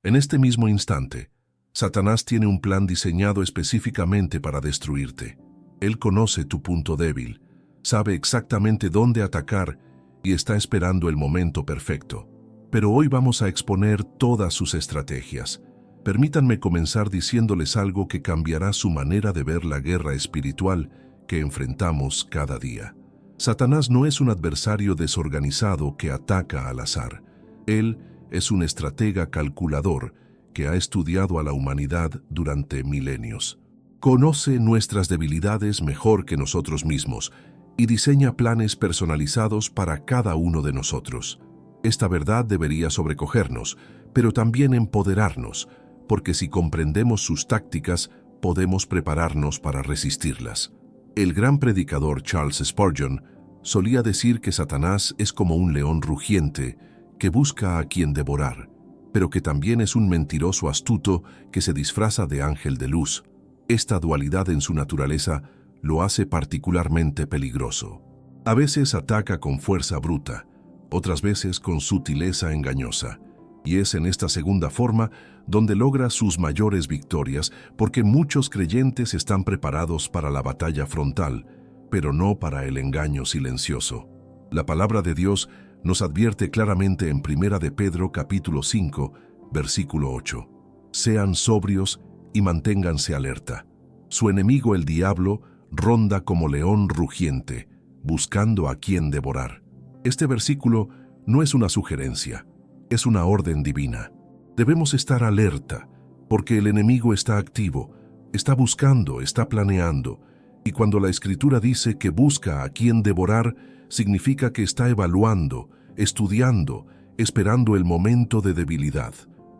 En este mismo instante, Satanás tiene un plan diseñado específicamente para destruirte. Él conoce tu punto débil, sabe exactamente dónde atacar y está esperando el momento perfecto. Pero hoy vamos a exponer todas sus estrategias. Permítanme comenzar diciéndoles algo que cambiará su manera de ver la guerra espiritual que enfrentamos cada día. Satanás no es un adversario desorganizado que ataca al azar. Él es un estratega calculador que ha estudiado a la humanidad durante milenios. Conoce nuestras debilidades mejor que nosotros mismos y diseña planes personalizados para cada uno de nosotros. Esta verdad debería sobrecogernos, pero también empoderarnos, porque si comprendemos sus tácticas, podemos prepararnos para resistirlas. El gran predicador Charles Spurgeon solía decir que Satanás es como un león rugiente que busca a quien devorar, pero que también es un mentiroso astuto que se disfraza de ángel de luz. Esta dualidad en su naturaleza lo hace particularmente peligroso. A veces ataca con fuerza bruta, otras veces con sutileza engañosa, y es en esta segunda forma donde logra sus mayores victorias, porque muchos creyentes están preparados para la batalla frontal, pero no para el engaño silencioso. La palabra de Dios nos advierte claramente en 1 de Pedro capítulo 5, versículo 8. Sean sobrios y manténganse alerta. Su enemigo el diablo ronda como león rugiente, buscando a quien devorar. Este versículo no es una sugerencia, es una orden divina. Debemos estar alerta, porque el enemigo está activo, está buscando, está planeando, y cuando la Escritura dice que busca a quien devorar, significa que está evaluando, estudiando, esperando el momento de debilidad.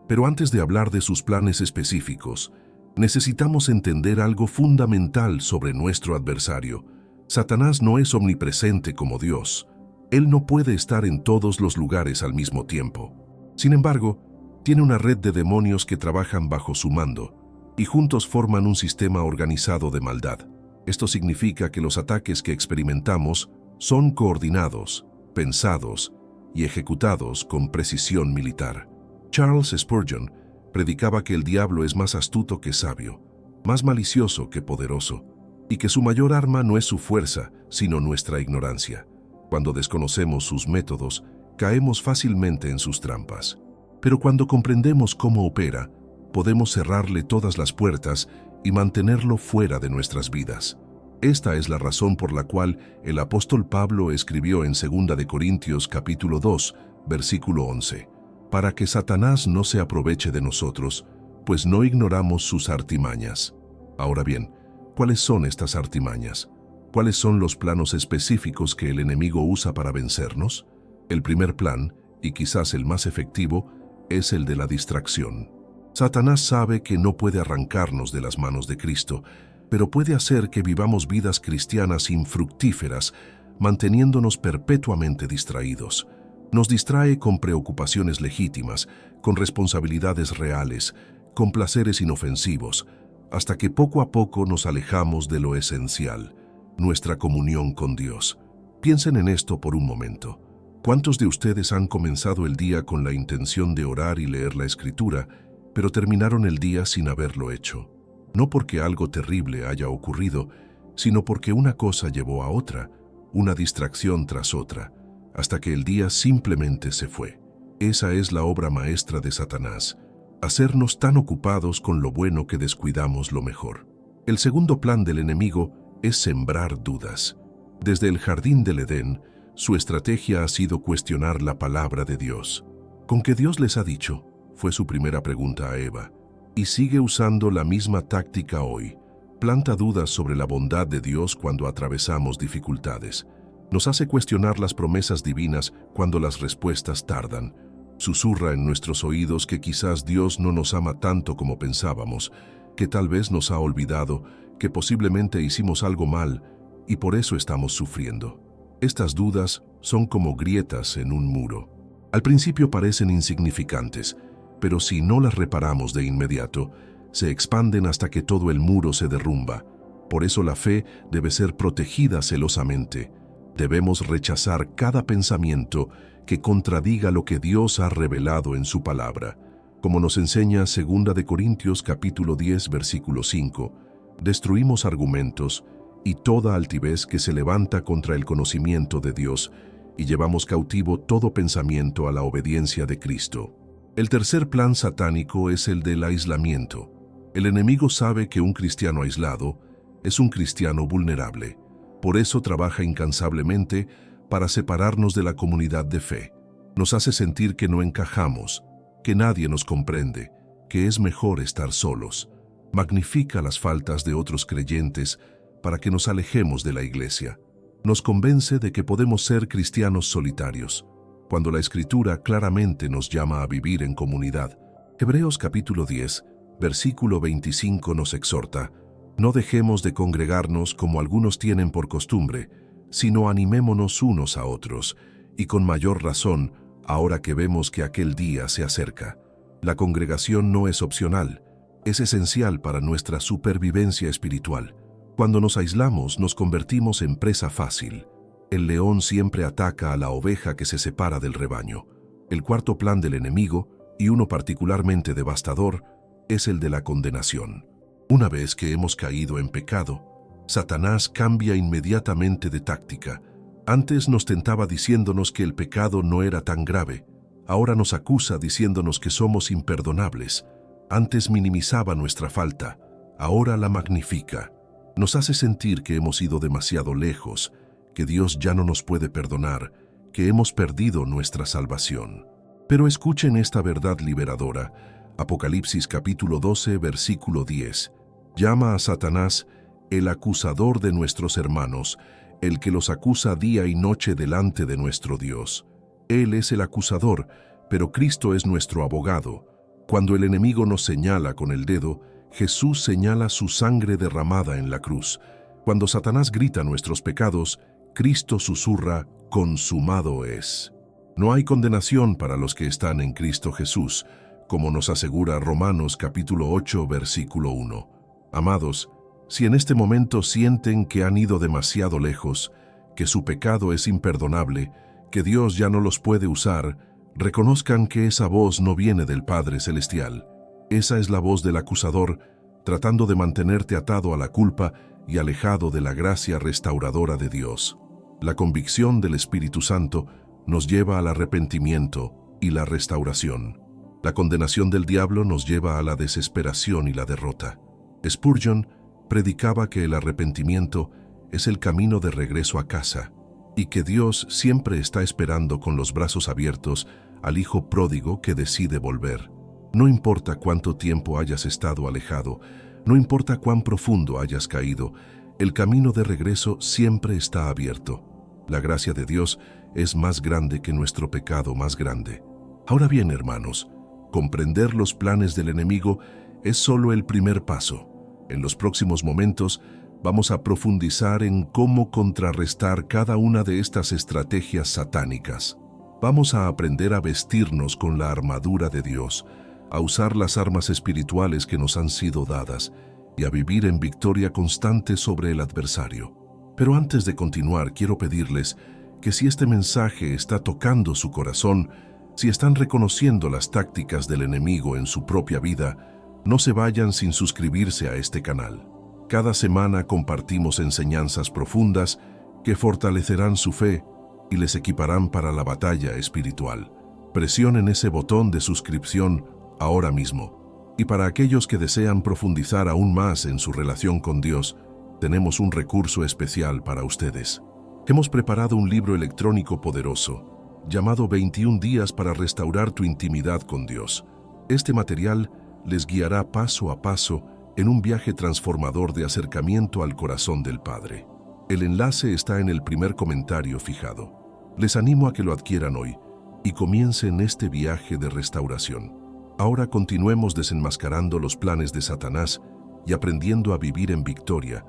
Pero antes de hablar de sus planes específicos, necesitamos entender algo fundamental sobre nuestro adversario. Satanás no es omnipresente como Dios. Él no puede estar en todos los lugares al mismo tiempo. Sin embargo, tiene una red de demonios que trabajan bajo su mando, y juntos forman un sistema organizado de maldad. Esto significa que los ataques que experimentamos son coordinados, pensados y ejecutados con precisión militar. Charles Spurgeon predicaba que el diablo es más astuto que sabio, más malicioso que poderoso, y que su mayor arma no es su fuerza, sino nuestra ignorancia. Cuando desconocemos sus métodos, caemos fácilmente en sus trampas. Pero cuando comprendemos cómo opera, podemos cerrarle todas las puertas y mantenerlo fuera de nuestras vidas. Esta es la razón por la cual el apóstol Pablo escribió en 2 de Corintios capítulo 2, versículo 11, para que Satanás no se aproveche de nosotros, pues no ignoramos sus artimañas. Ahora bien, ¿cuáles son estas artimañas? ¿Cuáles son los planos específicos que el enemigo usa para vencernos? El primer plan, y quizás el más efectivo, es el de la distracción. Satanás sabe que no puede arrancarnos de las manos de Cristo, pero puede hacer que vivamos vidas cristianas infructíferas, manteniéndonos perpetuamente distraídos. Nos distrae con preocupaciones legítimas, con responsabilidades reales, con placeres inofensivos, hasta que poco a poco nos alejamos de lo esencial, nuestra comunión con Dios. Piensen en esto por un momento. ¿Cuántos de ustedes han comenzado el día con la intención de orar y leer la Escritura, pero terminaron el día sin haberlo hecho? No porque algo terrible haya ocurrido, sino porque una cosa llevó a otra, una distracción tras otra, hasta que el día simplemente se fue. Esa es la obra maestra de Satanás, hacernos tan ocupados con lo bueno que descuidamos lo mejor. El segundo plan del enemigo es sembrar dudas. Desde el jardín del Edén, su estrategia ha sido cuestionar la palabra de Dios. ¿Con qué Dios les ha dicho?, fue su primera pregunta a Eva. Y sigue usando la misma táctica hoy. Planta dudas sobre la bondad de Dios cuando atravesamos dificultades. Nos hace cuestionar las promesas divinas cuando las respuestas tardan. Susurra en nuestros oídos que quizás Dios no nos ama tanto como pensábamos, que tal vez nos ha olvidado, que posiblemente hicimos algo mal y por eso estamos sufriendo. Estas dudas son como grietas en un muro. Al principio parecen insignificantes, pero si no las reparamos de inmediato, se expanden hasta que todo el muro se derrumba. Por eso la fe debe ser protegida celosamente. Debemos rechazar cada pensamiento que contradiga lo que Dios ha revelado en su palabra. Como nos enseña 2 de Corintios capítulo 10, versículo 5, destruimos argumentos y toda altivez que se levanta contra el conocimiento de Dios y llevamos cautivo todo pensamiento a la obediencia de Cristo. El tercer plan satánico es el del aislamiento. El enemigo sabe que un cristiano aislado es un cristiano vulnerable. Por eso trabaja incansablemente para separarnos de la comunidad de fe. Nos hace sentir que no encajamos, que nadie nos comprende, que es mejor estar solos. Magnifica las faltas de otros creyentes para que nos alejemos de la iglesia. Nos convence de que podemos ser cristianos solitarios, cuando la Escritura claramente nos llama a vivir en comunidad. Hebreos capítulo 10, versículo 25 nos exhorta: no dejemos de congregarnos como algunos tienen por costumbre, sino animémonos unos a otros, y con mayor razón, ahora que vemos que aquel día se acerca. La congregación no es opcional, es esencial para nuestra supervivencia espiritual. Cuando nos aislamos, nos convertimos en presa fácil. El león siempre ataca a la oveja que se separa del rebaño. El cuarto plan del enemigo, y uno particularmente devastador, es el de la condenación. Una vez que hemos caído en pecado, Satanás cambia inmediatamente de táctica. Antes nos tentaba diciéndonos que el pecado no era tan grave. Ahora nos acusa diciéndonos que somos imperdonables. Antes minimizaba nuestra falta, ahora la magnifica. Nos hace sentir que hemos ido demasiado lejos, que Dios ya no nos puede perdonar, que hemos perdido nuestra salvación. Pero escuchen esta verdad liberadora. Apocalipsis capítulo 12, versículo 10. Llama a Satanás el acusador de nuestros hermanos, el que los acusa día y noche delante de nuestro Dios. Él es el acusador, pero Cristo es nuestro abogado. Cuando el enemigo nos señala con el dedo, Jesús señala su sangre derramada en la cruz. Cuando Satanás grita nuestros pecados, Cristo susurra: consumado es. No hay condenación para los que están en Cristo Jesús, como nos asegura Romanos capítulo 8, versículo 1. Amados, si en este momento sienten que han ido demasiado lejos, que su pecado es imperdonable, que Dios ya no los puede usar, reconozcan que esa voz no viene del Padre Celestial. Esa es la voz del acusador, tratando de mantenerte atado a la culpa y alejado de la gracia restauradora de Dios. La convicción del Espíritu Santo nos lleva al arrepentimiento y la restauración. La condenación del diablo nos lleva a la desesperación y la derrota. Spurgeon predicaba que el arrepentimiento es el camino de regreso a casa y que Dios siempre está esperando con los brazos abiertos al hijo pródigo que decide volver. No importa cuánto tiempo hayas estado alejado, no importa cuán profundo hayas caído, el camino de regreso siempre está abierto. La gracia de Dios es más grande que nuestro pecado más grande. Ahora bien, hermanos, comprender los planes del enemigo es solo el primer paso. En los próximos momentos vamos a profundizar en cómo contrarrestar cada una de estas estrategias satánicas. Vamos a aprender a vestirnos con la armadura de Dios, a usar las armas espirituales que nos han sido dadas y a vivir en victoria constante sobre el adversario. Pero antes de continuar, quiero pedirles que si este mensaje está tocando su corazón, si están reconociendo las tácticas del enemigo en su propia vida, no se vayan sin suscribirse a este canal. Cada semana compartimos enseñanzas profundas que fortalecerán su fe y les equiparán para la batalla espiritual. Presionen ese botón de suscripción ahora mismo. Y para aquellos que desean profundizar aún más en su relación con Dios, tenemos un recurso especial para ustedes. Hemos preparado un libro electrónico poderoso, llamado 21 días para restaurar tu intimidad con Dios. Este material les guiará paso a paso en un viaje transformador de acercamiento al corazón del Padre. El enlace está en el primer comentario fijado. Les animo a que lo adquieran hoy y comiencen este viaje de restauración. Ahora continuemos desenmascarando los planes de Satanás y aprendiendo a vivir en victoria.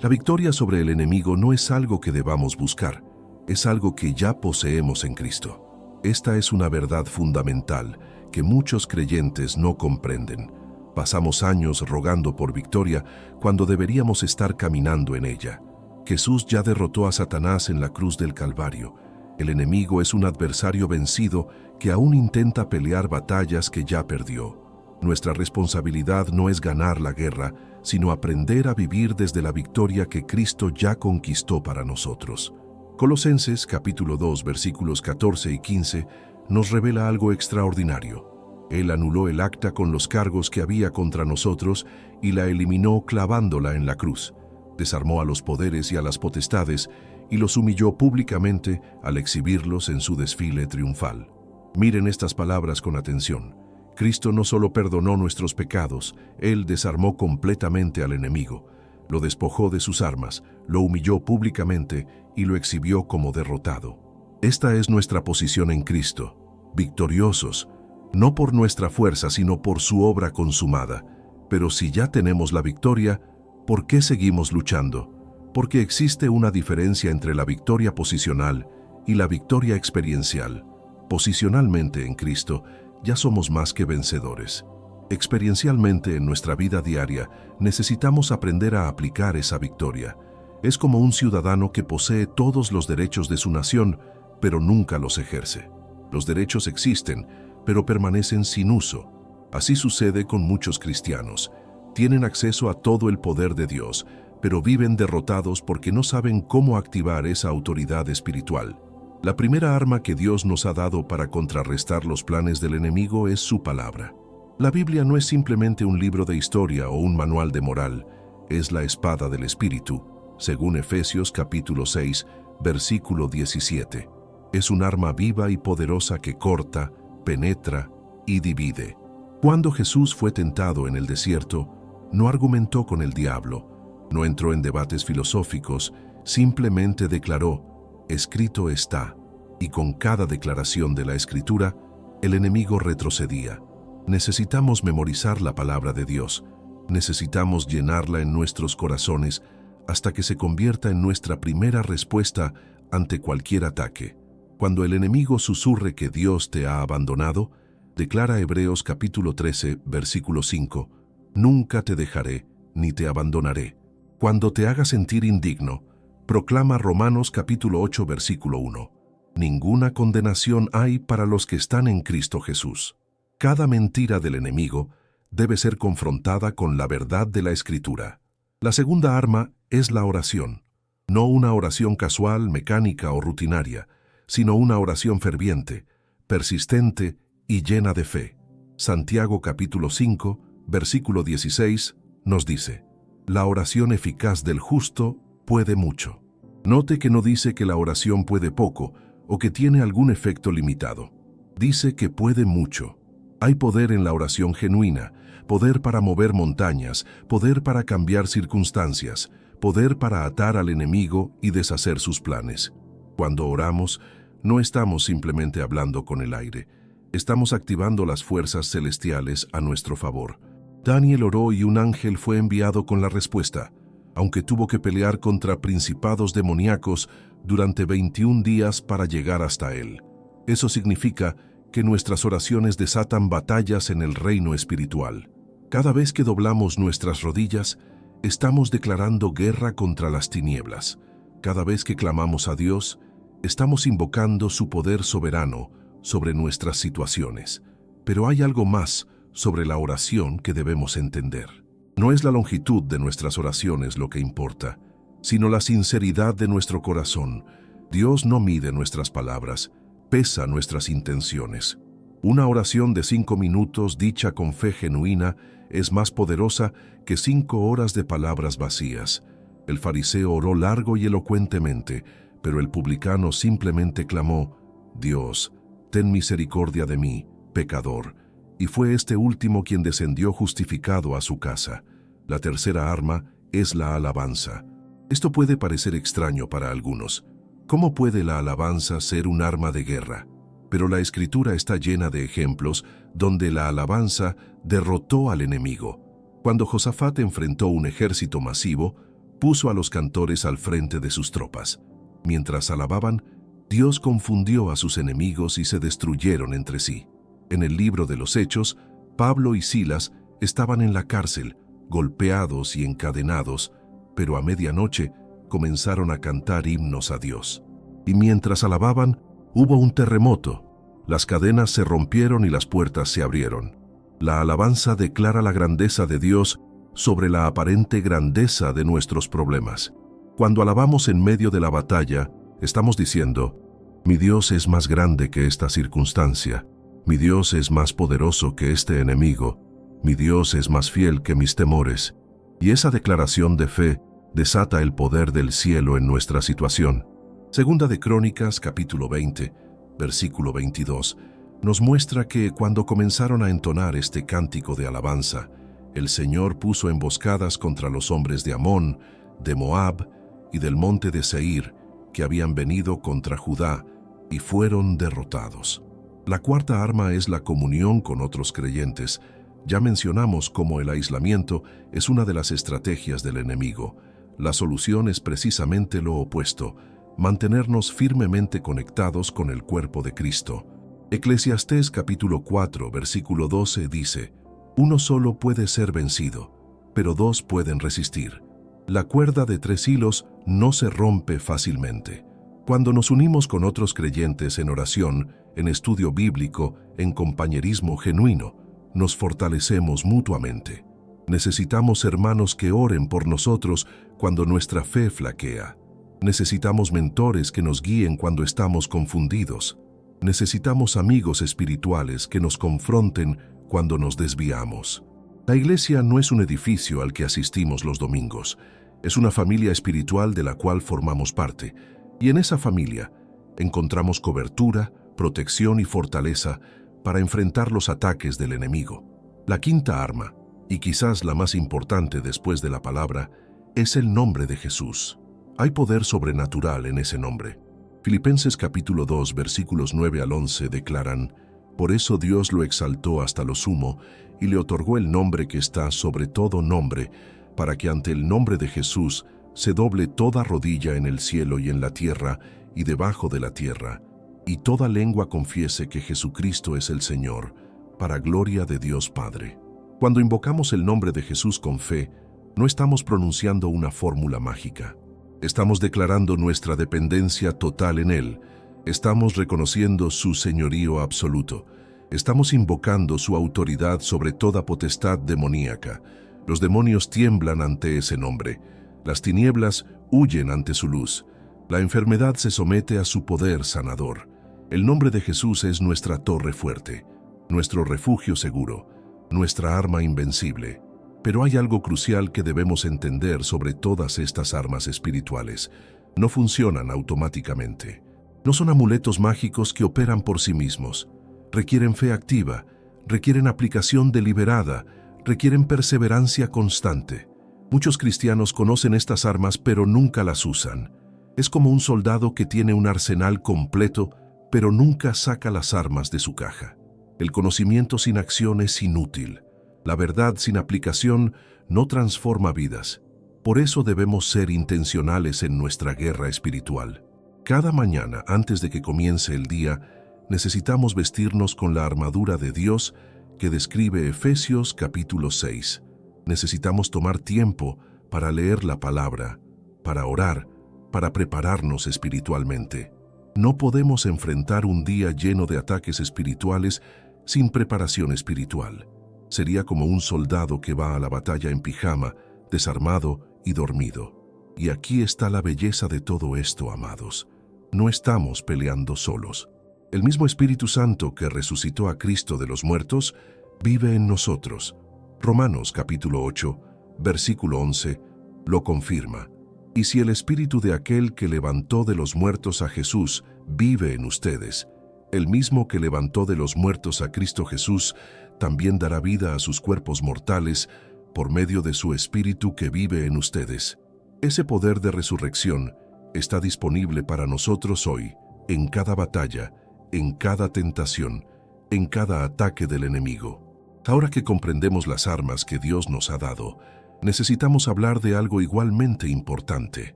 La victoria sobre el enemigo no es algo que debamos buscar, es algo que ya poseemos en Cristo. Esta es una verdad fundamental que muchos creyentes no comprenden. Pasamos años rogando por victoria cuando deberíamos estar caminando en ella. Jesús ya derrotó a Satanás en la cruz del Calvario. El enemigo es un adversario vencido que aún intenta pelear batallas que ya perdió. Nuestra responsabilidad no es ganar la guerra, sino aprender a vivir desde la victoria que Cristo ya conquistó para nosotros. Colosenses capítulo 2 versículos 14 y 15 nos revela algo extraordinario. Él anuló el acta con los cargos que había contra nosotros y la eliminó clavándola en la cruz. Desarmó a los poderes y a las potestades y los humilló públicamente al exhibirlos en su desfile triunfal. Miren estas palabras con atención. Cristo no solo perdonó nuestros pecados, Él desarmó completamente al enemigo, lo despojó de sus armas, lo humilló públicamente y lo exhibió como derrotado. Esta es nuestra posición en Cristo, victoriosos, no por nuestra fuerza, sino por su obra consumada. Pero si ya tenemos la victoria, ¿por qué seguimos luchando? Porque existe una diferencia entre la victoria posicional y la victoria experiencial. Posicionalmente en Cristo, ya somos más que vencedores. Experiencialmente en nuestra vida diaria, necesitamos aprender a aplicar esa victoria. Es como un ciudadano que posee todos los derechos de su nación, pero nunca los ejerce. Los derechos existen, pero permanecen sin uso. Así sucede con muchos cristianos. Tienen acceso a todo el poder de Dios, pero viven derrotados porque no saben cómo activar esa autoridad espiritual. La primera arma que Dios nos ha dado para contrarrestar los planes del enemigo es su palabra. La Biblia no es simplemente un libro de historia o un manual de moral, es la espada del Espíritu, según Efesios capítulo 6, versículo 17. Es un arma viva y poderosa que corta, penetra y divide. Cuando Jesús fue tentado en el desierto, no argumentó con el diablo, no entró en debates filosóficos, simplemente declaró: escrito está, y con cada declaración de la Escritura, el enemigo retrocedía. Necesitamos memorizar la palabra de Dios, necesitamos llenarla en nuestros corazones hasta que se convierta en nuestra primera respuesta ante cualquier ataque. Cuando el enemigo susurre que Dios te ha abandonado, declara Hebreos capítulo 13, versículo 5, nunca te dejaré ni te abandonaré. Cuando te haga sentir indigno, proclama Romanos capítulo 8, versículo 1. Ninguna condenación hay para los que están en Cristo Jesús. Cada mentira del enemigo debe ser confrontada con la verdad de la Escritura. La segunda arma es la oración. No una oración casual, mecánica o rutinaria, sino una oración ferviente, persistente y llena de fe. Santiago capítulo 5, versículo 16, nos dice: la oración eficaz del justo puede mucho. Note que no dice que la oración puede poco o que tiene algún efecto limitado. Dice que puede mucho. Hay poder en la oración genuina, poder para mover montañas, poder para cambiar circunstancias, poder para atar al enemigo y deshacer sus planes. Cuando oramos, no estamos simplemente hablando con el aire, estamos activando las fuerzas celestiales a nuestro favor. Daniel oró y un ángel fue enviado con la respuesta, aunque tuvo que pelear contra principados demoníacos durante 21 días para llegar hasta él. Eso significa que nuestras oraciones desatan batallas en el reino espiritual. Cada vez que doblamos nuestras rodillas, estamos declarando guerra contra las tinieblas. Cada vez que clamamos a Dios, estamos invocando su poder soberano sobre nuestras situaciones. Pero hay algo más sobre la oración que debemos entender. No es la longitud de nuestras oraciones lo que importa, sino la sinceridad de nuestro corazón. Dios no mide nuestras palabras, pesa nuestras intenciones. Una oración de 5 minutos dicha con fe genuina es más poderosa que 5 horas de palabras vacías. El fariseo oró largo y elocuentemente, pero el publicano simplemente clamó: Dios, ten misericordia de mí, pecador. Y fue este último quien descendió justificado a su casa. La tercera arma es la alabanza. Esto puede parecer extraño para algunos. ¿Cómo puede la alabanza ser un arma de guerra? Pero la Escritura está llena de ejemplos donde la alabanza derrotó al enemigo. Cuando Josafat enfrentó un ejército masivo, puso a los cantores al frente de sus tropas. Mientras alababan, Dios confundió a sus enemigos y se destruyeron entre sí. En el libro de los Hechos, Pablo y Silas estaban en la cárcel, golpeados y encadenados, pero a medianoche comenzaron a cantar himnos a Dios. Y mientras alababan, Hubo un terremoto. Las cadenas se rompieron y las puertas se abrieron. La alabanza declara la grandeza de Dios sobre la aparente grandeza de nuestros problemas. Cuando alabamos en medio de la batalla, estamos diciendo: mi Dios es más grande que esta circunstancia, mi Dios es más poderoso que este enemigo, mi Dios es más fiel que mis temores. Y esa declaración de fe desata el poder del cielo en nuestra situación. Segunda de Crónicas, capítulo 20, versículo 22, nos muestra que cuando comenzaron a entonar este cántico de alabanza, el Señor puso emboscadas contra los hombres de Amón, de Moab y del monte de Seir, que habían venido contra Judá, y fueron derrotados. La cuarta arma es la comunión con otros creyentes. Ya mencionamos cómo el aislamiento es una de las estrategias del enemigo. La solución es precisamente lo opuesto: mantenernos firmemente conectados con el cuerpo de Cristo. Eclesiastés capítulo 4, versículo 12 dice: uno solo puede ser vencido, pero dos pueden resistir. La cuerda de 3 hilos no se rompe fácilmente. Cuando nos unimos con otros creyentes en oración, en estudio bíblico, en compañerismo genuino, nos fortalecemos mutuamente. Necesitamos hermanos que oren por nosotros cuando nuestra fe flaquea. Necesitamos mentores que nos guíen cuando estamos confundidos. Necesitamos amigos espirituales que nos confronten cuando nos desviamos. La iglesia no es un edificio al que asistimos los domingos. Es una familia espiritual de la cual formamos parte. Y en esa familia encontramos cobertura, protección y fortaleza para enfrentar los ataques del enemigo. La quinta arma, y quizás la más importante después de la palabra, es el nombre de Jesús. Hay poder sobrenatural en ese nombre. Filipenses capítulo 2, versículos 9 al 11 declaran: por eso Dios lo exaltó hasta lo sumo y le otorgó el nombre que está sobre todo nombre, para que ante el nombre de Jesús se doble toda rodilla en el cielo y en la tierra y debajo de la tierra, y toda lengua confiese que Jesucristo es el Señor, para gloria de Dios Padre. Cuando invocamos el nombre de Jesús con fe, no estamos pronunciando una fórmula mágica. Estamos declarando nuestra dependencia total en Él. Estamos reconociendo su señorío absoluto. Estamos invocando su autoridad sobre toda potestad demoníaca. Los demonios tiemblan ante ese nombre. Las tinieblas huyen ante su luz. La enfermedad se somete a su poder sanador. El nombre de Jesús es nuestra torre fuerte, nuestro refugio seguro, nuestra arma invencible. Pero hay algo crucial que debemos entender sobre todas estas armas espirituales. No funcionan automáticamente. No son amuletos mágicos que operan por sí mismos. Requieren fe activa, requieren aplicación deliberada, requieren perseverancia constante. Muchos cristianos conocen estas armas pero nunca las usan. Es como un soldado que tiene un arsenal completo pero nunca saca las armas de su caja. El conocimiento sin acción es inútil. La verdad sin aplicación no transforma vidas. Por eso debemos ser intencionales en nuestra guerra espiritual. Cada mañana, antes de que comience el día, necesitamos vestirnos con la armadura de Dios que describe Efesios capítulo 6. Necesitamos tomar tiempo para leer la palabra, para orar, para prepararnos espiritualmente. No podemos enfrentar un día lleno de ataques espirituales sin preparación espiritual. Sería como un soldado que va a la batalla en pijama, desarmado y dormido. Y aquí está la belleza de todo esto, amados. No estamos peleando solos. El mismo Espíritu Santo que resucitó a Cristo de los muertos vive en nosotros. Romanos capítulo 8, versículo 11, lo confirma. Y si el Espíritu de aquel que levantó de los muertos a Jesús vive en ustedes, el mismo que levantó de los muertos a Cristo Jesús también dará vida a sus cuerpos mortales por medio de su Espíritu que vive en ustedes. Ese poder de resurrección está disponible para nosotros hoy, en cada batalla, en cada tentación, en cada ataque del enemigo. Ahora que comprendemos las armas que Dios nos ha dado, necesitamos hablar de algo igualmente importante: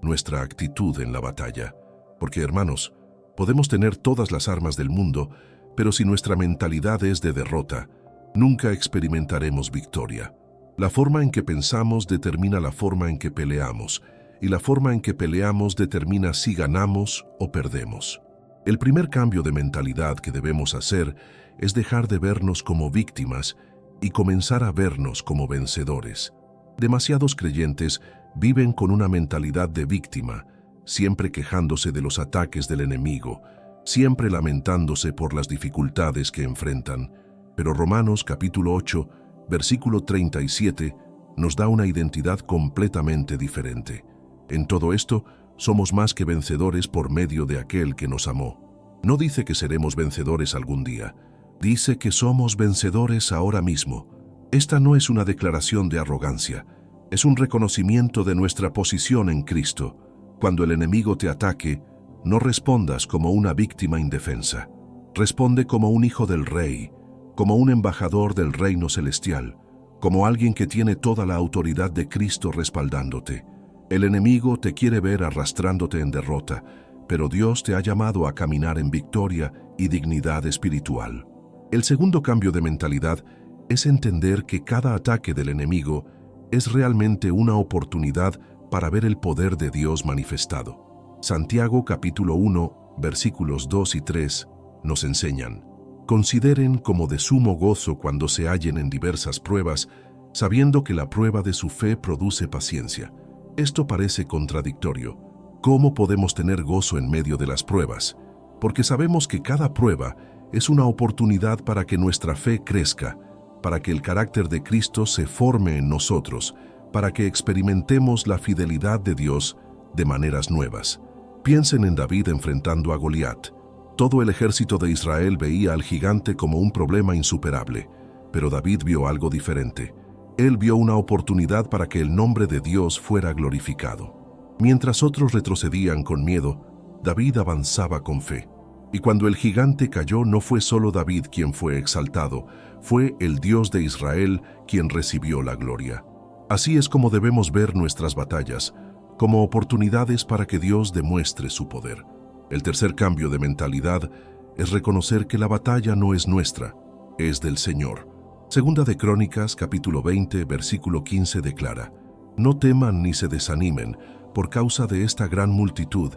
nuestra actitud en la batalla. Porque, hermanos, podemos tener todas las armas del mundo, pero si nuestra mentalidad es de derrota, nunca experimentaremos victoria. La forma en que pensamos determina la forma en que peleamos, y la forma en que peleamos determina si ganamos o perdemos. El primer cambio de mentalidad que debemos hacer es dejar de vernos como víctimas y comenzar a vernos como vencedores. Demasiados creyentes viven con una mentalidad de víctima, siempre quejándose de los ataques del enemigo, siempre lamentándose por las dificultades que enfrentan. Pero Romanos capítulo 8, versículo 37, nos da una identidad completamente diferente. En todo esto, somos más que vencedores por medio de aquel que nos amó. No dice que seremos vencedores algún día, dice que somos vencedores ahora mismo. Esta no es una declaración de arrogancia, es un reconocimiento de nuestra posición en Cristo. Cuando el enemigo te ataque, no respondas como una víctima indefensa. Responde como un hijo del Rey, como un embajador del reino celestial, como alguien que tiene toda la autoridad de Cristo respaldándote. El enemigo te quiere ver arrastrándote en derrota, pero Dios te ha llamado a caminar en victoria y dignidad espiritual. El segundo cambio de mentalidad es entender que cada ataque del enemigo es realmente una oportunidad para ver el poder de Dios manifestado. Santiago capítulo 1, versículos 2 y 3 nos enseñan: consideren como de sumo gozo cuando se hallen en diversas pruebas, sabiendo que la prueba de su fe produce paciencia. Esto parece contradictorio. ¿Cómo podemos tener gozo en medio de las pruebas? Porque sabemos que cada prueba es una oportunidad para que nuestra fe crezca, para que el carácter de Cristo se forme en nosotros, para que experimentemos la fidelidad de Dios de maneras nuevas. Piensen en David enfrentando a Goliat. Todo el ejército de Israel veía al gigante como un problema insuperable, pero David vio algo diferente. Él vio una oportunidad para que el nombre de Dios fuera glorificado. Mientras otros retrocedían con miedo, David avanzaba con fe. Y cuando el gigante cayó, no fue solo David quien fue exaltado, fue el Dios de Israel quien recibió la gloria. Así es como debemos ver nuestras batallas, como oportunidades para que Dios demuestre su poder. El tercer cambio de mentalidad es reconocer que la batalla no es nuestra, es del Señor. Segunda de Crónicas, capítulo 20, versículo 15 declara: no teman ni se desanimen por causa de esta gran multitud,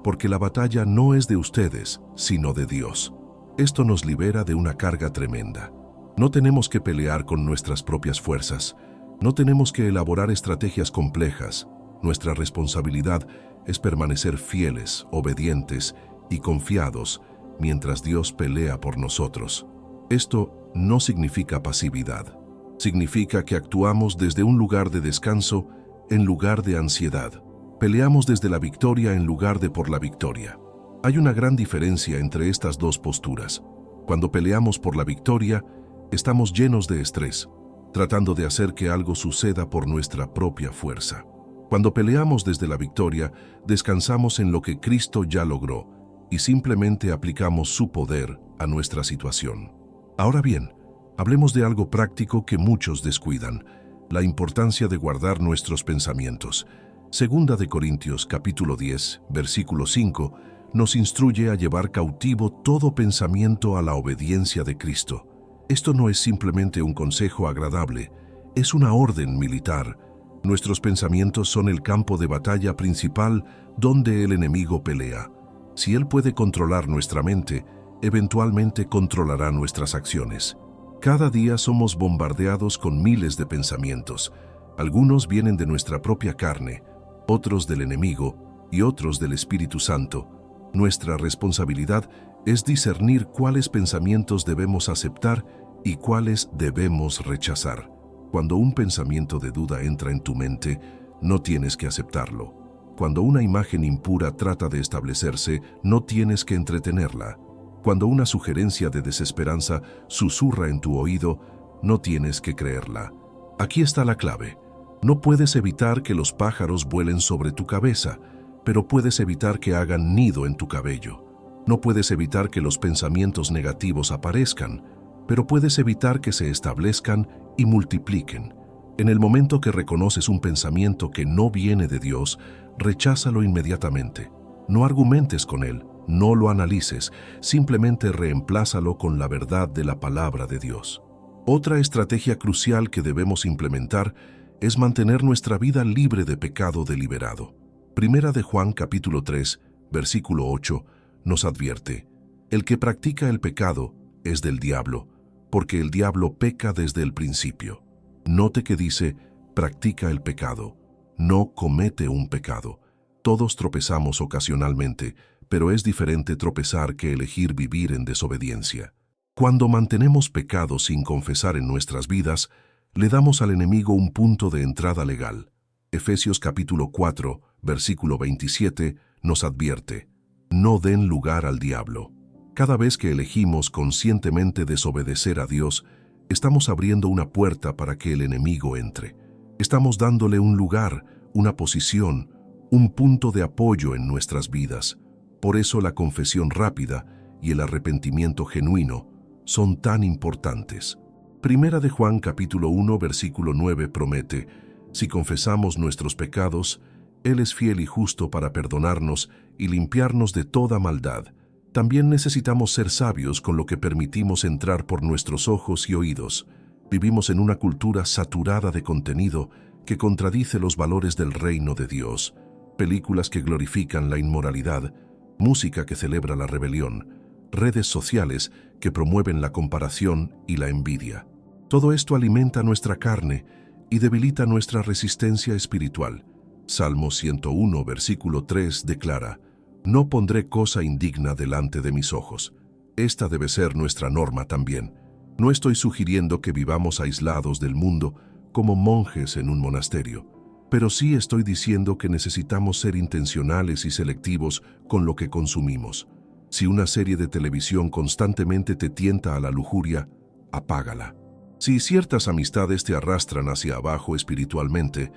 porque la batalla no es de ustedes, sino de Dios. Esto nos libera de una carga tremenda. No tenemos que pelear con nuestras propias fuerzas, no tenemos que elaborar estrategias complejas. Nuestra responsabilidad es permanecer fieles, obedientes y confiados mientras Dios pelea por nosotros. Esto no significa pasividad. Significa que actuamos desde un lugar de descanso en lugar de ansiedad. Peleamos desde la victoria en lugar de por la victoria. Hay una gran diferencia entre estas dos posturas. Cuando peleamos por la victoria, estamos llenos de estrés, tratando de hacer que algo suceda por nuestra propia fuerza. Cuando peleamos desde la victoria, descansamos en lo que Cristo ya logró y simplemente aplicamos su poder a nuestra situación. Ahora bien, hablemos de algo práctico que muchos descuidan: la importancia de guardar nuestros pensamientos. Segunda de Corintios capítulo 10, versículo 5, nos instruye a llevar cautivo todo pensamiento a la obediencia de Cristo. Esto no es simplemente un consejo agradable, es una orden militar. Nuestros pensamientos son el campo de batalla principal donde el enemigo pelea. Si él puede controlar nuestra mente, eventualmente controlará nuestras acciones. Cada día somos bombardeados con miles de pensamientos. Algunos vienen de nuestra propia carne, otros del enemigo y otros del Espíritu Santo. Nuestra responsabilidad es discernir cuáles pensamientos debemos aceptar y cuáles debemos rechazar. Cuando un pensamiento de duda entra en tu mente, no tienes que aceptarlo. Cuando una imagen impura trata de establecerse, no tienes que entretenerla. Cuando una sugerencia de desesperanza susurra en tu oído, no tienes que creerla. Aquí está la clave. No puedes evitar que los pájaros vuelen sobre tu cabeza, pero puedes evitar que hagan nido en tu cabello. No puedes evitar que los pensamientos negativos aparezcan, pero puedes evitar que se establezcan y multipliquen. En el momento que reconoces un pensamiento que no viene de Dios, recházalo inmediatamente. No argumentes con él, no lo analices, simplemente reemplázalo con la verdad de la palabra de Dios. Otra estrategia crucial que debemos implementar es mantener nuestra vida libre de pecado deliberado. Primera de Juan capítulo 3, versículo 8, nos advierte: el que practica el pecado es del diablo, porque el diablo peca desde el principio. Note que dice, practica el pecado, no comete un pecado. Todos tropezamos ocasionalmente, pero es diferente tropezar que elegir vivir en desobediencia. Cuando mantenemos pecado sin confesar en nuestras vidas, le damos al enemigo un punto de entrada legal. Efesios capítulo 4, versículo 27, nos advierte: no den lugar al diablo. Cada vez que elegimos conscientemente desobedecer a Dios, estamos abriendo una puerta para que el enemigo entre. Estamos dándole un lugar, una posición, un punto de apoyo en nuestras vidas. Por eso la confesión rápida y el arrepentimiento genuino son tan importantes. Primera de Juan capítulo 1 versículo 9 promete: si confesamos nuestros pecados, Él es fiel y justo para perdonarnos y limpiarnos de toda maldad. También necesitamos ser sabios con lo que permitimos entrar por nuestros ojos y oídos. Vivimos en una cultura saturada de contenido que contradice los valores del reino de Dios. Películas que glorifican la inmoralidad, música que celebra la rebelión, redes sociales que promueven la comparación y la envidia. Todo esto alimenta nuestra carne y debilita nuestra resistencia espiritual. Salmo 101, versículo 3 declara: no pondré cosa indigna delante de mis ojos. Esta debe ser nuestra norma también. No estoy sugiriendo que vivamos aislados del mundo como monjes en un monasterio, pero sí estoy diciendo que necesitamos ser intencionales y selectivos con lo que consumimos. Si una serie de televisión constantemente te tienta a la lujuria, apágala. Si ciertas amistades te arrastran hacia abajo espiritualmente,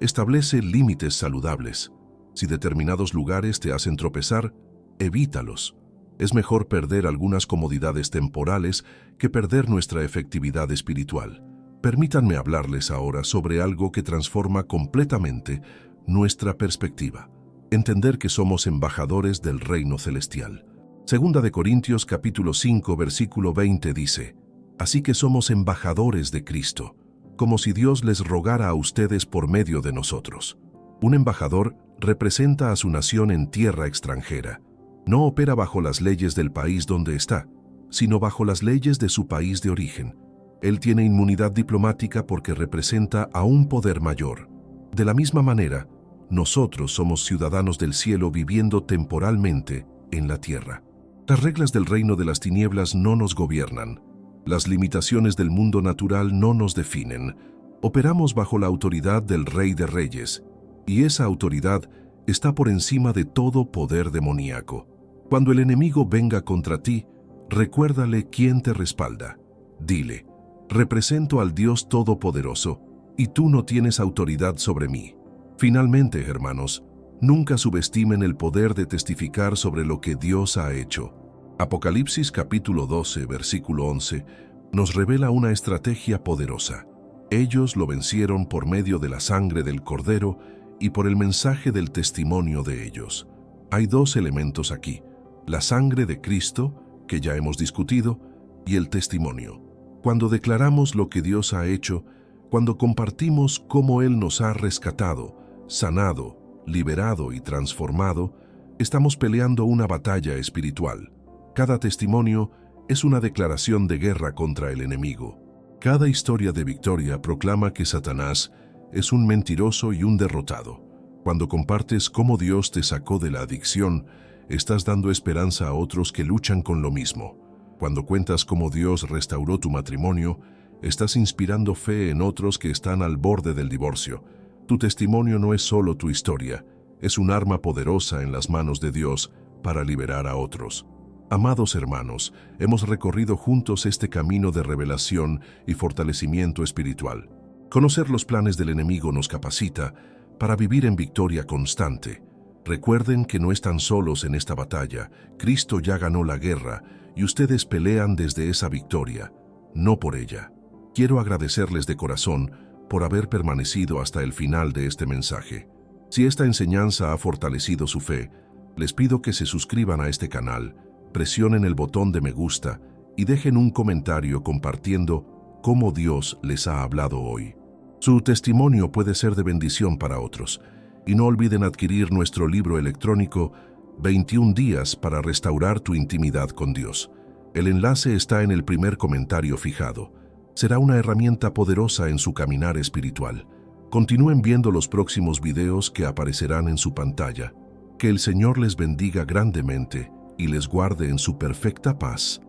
establece límites saludables. Si determinados lugares te hacen tropezar, evítalos. Es mejor perder algunas comodidades temporales que perder nuestra efectividad espiritual. Permítanme hablarles ahora sobre algo que transforma completamente nuestra perspectiva. Entender que somos embajadores del reino celestial. Segunda de Corintios capítulo 5 versículo 20 dice: así que somos embajadores de Cristo, como si Dios les rogara a ustedes por medio de nosotros. Un embajador representa a su nación en tierra extranjera. No opera bajo las leyes del país donde está, sino bajo las leyes de su país de origen. Él tiene inmunidad diplomática porque representa a un poder mayor. De la misma manera, nosotros somos ciudadanos del cielo viviendo temporalmente en la tierra. Las reglas del reino de las tinieblas no nos gobiernan. Las limitaciones del mundo natural no nos definen. Operamos bajo la autoridad del Rey de Reyes, y esa autoridad está por encima de todo poder demoníaco. Cuando el enemigo venga contra ti, recuérdale quién te respalda. Dile: represento al Dios Todopoderoso, y tú no tienes autoridad sobre mí. Finalmente, hermanos, nunca subestimen el poder de testificar sobre lo que Dios ha hecho. Apocalipsis capítulo 12, versículo 11, nos revela una estrategia poderosa. Ellos lo vencieron por medio de la sangre del Cordero y por el mensaje del testimonio de ellos. Hay dos elementos aquí: la sangre de Cristo, que ya hemos discutido, y el testimonio. Cuando declaramos lo que Dios ha hecho, cuando compartimos cómo Él nos ha rescatado, sanado, liberado y transformado, estamos peleando una batalla espiritual. Cada testimonio es una declaración de guerra contra el enemigo. Cada historia de victoria proclama que Satanás es un mentiroso y un derrotado. Cuando compartes cómo Dios te sacó de la adicción, estás dando esperanza a otros que luchan con lo mismo. Cuando cuentas cómo Dios restauró tu matrimonio, estás inspirando fe en otros que están al borde del divorcio. Tu testimonio no es solo tu historia, es un arma poderosa en las manos de Dios para liberar a otros. Amados hermanos, hemos recorrido juntos este camino de revelación y fortalecimiento espiritual. Conocer los planes del enemigo nos capacita para vivir en victoria constante. Recuerden que no están solos en esta batalla. Cristo ya ganó la guerra y ustedes pelean desde esa victoria, no por ella. Quiero agradecerles de corazón por haber permanecido hasta el final de este mensaje. Si esta enseñanza ha fortalecido su fe, les pido que se suscriban a este canal, presionen el botón de me gusta y dejen un comentario compartiendo cómo Dios les ha hablado hoy. Su testimonio puede ser de bendición para otros. Y no olviden adquirir nuestro libro electrónico 21 días para restaurar tu intimidad con Dios. El enlace está en el primer comentario fijado. Será una herramienta poderosa en su caminar espiritual. Continúen viendo los próximos videos que aparecerán en su pantalla. Que el Señor les bendiga grandemente y les guarde en su perfecta paz.